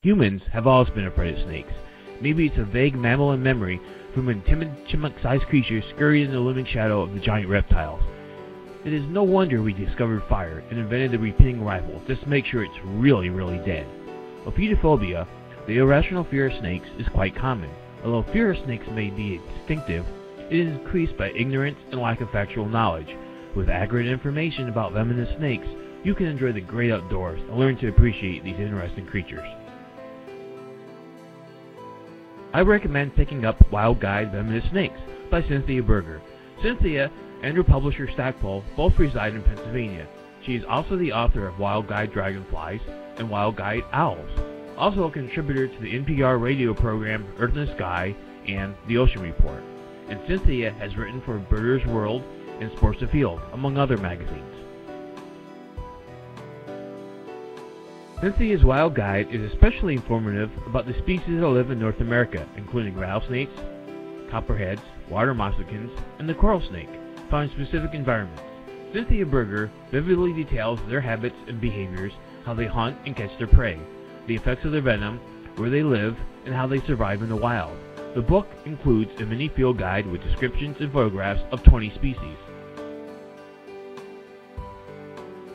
Humans have always been afraid of snakes. Maybe it's a vague mammal in memory from when timid chipmunk-sized creatures scurried in the looming shadow of the giant reptiles. It is no wonder we discovered fire and invented the repeating rifle just to make sure it's really dead. Ophidiophobia, the irrational fear of snakes, is quite common. Although fear of snakes may be instinctive, it is increased by ignorance and lack of factual knowledge. With accurate information about venomous snakes, you can enjoy the great outdoors and learn to appreciate these interesting creatures. I recommend picking up Wild Guide Venomous Snakes by Cynthia Berger. Cynthia and her publisher Stackpole both reside in Pennsylvania. She is also the author of Wild Guide Dragonflies and Wild Guide Owls, also a contributor to the NPR radio program Earth in the Sky and The Ocean Report. And Cynthia has written for Birders World and Sports Afield, among other magazines. Cynthia's Wild Guide is especially informative about the species that live in North America, including rattlesnakes, copperheads, water moccasins, and the coral snake, found in specific environments. Cynthia Berger vividly details their habits and behaviors, how they hunt and catch their prey, the effects of their venom, where they live, and how they survive in the wild. The book includes a mini field guide with descriptions and photographs of 20 species.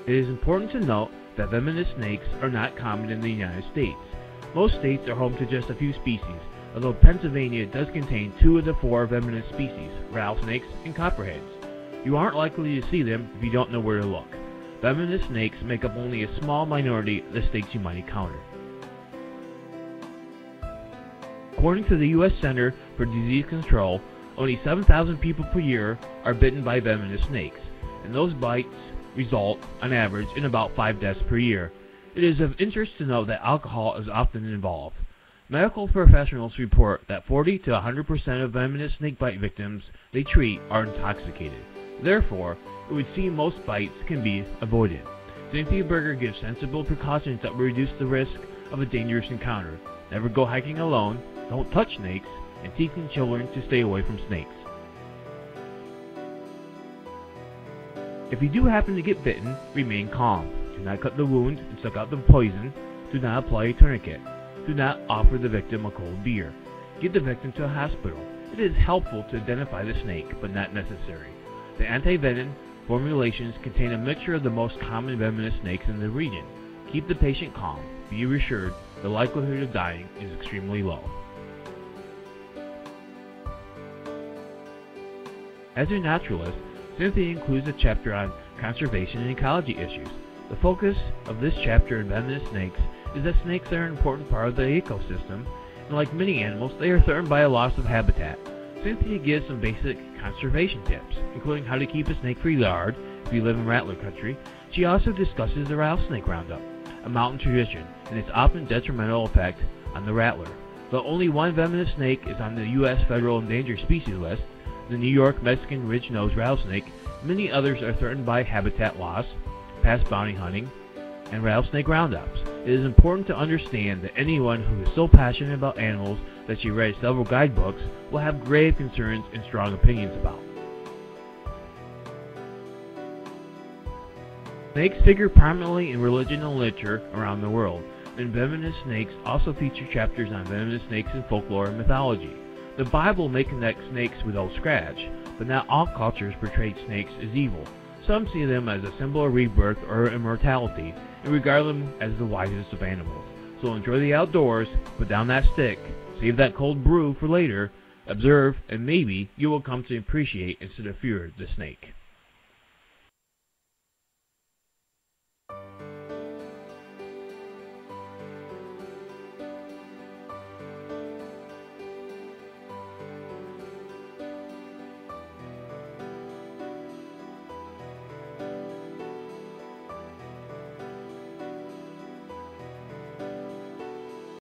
It is important to note that venomous snakes are not common in the United States. Most states are home to just a few species, although Pennsylvania does contain 2 of the 4 venomous species, rattlesnakes and copperheads. You aren't likely to see them if you don't know where to look. Venomous snakes make up only a small minority of the snakes you might encounter. According to the U.S. Center for Disease Control, only 7,000 people per year are bitten by venomous snakes, and those bites result, on average, in about 5 deaths per year. It is of interest to know that alcohol is often involved. Medical professionals report that 40 to 100% of venomous snakebite victims they treat are intoxicated. Therefore, it would seem most bites can be avoided. Cynthia Berger gives sensible precautions that will reduce the risk of a dangerous encounter. Never go hiking alone, don't touch snakes, and teaching children to stay away from snakes. If you do happen to get bitten, remain calm. Do not cut the wound and suck out the poison. Do not apply a tourniquet. Do not offer the victim a cold beer. Get the victim to a hospital. It is helpful to identify the snake, but not necessary. The anti-venom formulations contain a mixture of the most common venomous snakes in the region. Keep the patient calm. Be reassured the likelihood of dying is extremely low. As a naturalist, Cynthia includes a chapter on conservation and ecology issues. The focus of this chapter in venomous snakes is that snakes are an important part of the ecosystem, and like many animals, they are threatened by a loss of habitat. Cynthia gives some basic conservation tips, including how to keep a snake-free yard if you live in rattler country. She also discusses the rattlesnake roundup, a mountain tradition, and its often detrimental effect on the rattler. Though only one venomous snake is on the U.S. Federal Endangered Species List, the New York Mexican ridge-nosed rattlesnake, many others are threatened by habitat loss, past bounty hunting, and rattlesnake roundups. It is important to understand that anyone who is so passionate about animals that she read several guidebooks will have grave concerns and strong opinions about. Snakes figure prominently in religion and literature around the world, and venomous snakes also feature chapters on venomous snakes in folklore and mythology. The Bible may connect snakes with Old Scratch, but not all cultures portray snakes as evil. Some see them as a symbol of rebirth or immortality, and regard them as the wisest of animals. So enjoy the outdoors, put down that stick, save that cold brew for later, observe, and maybe you will come to appreciate instead of fear the snake.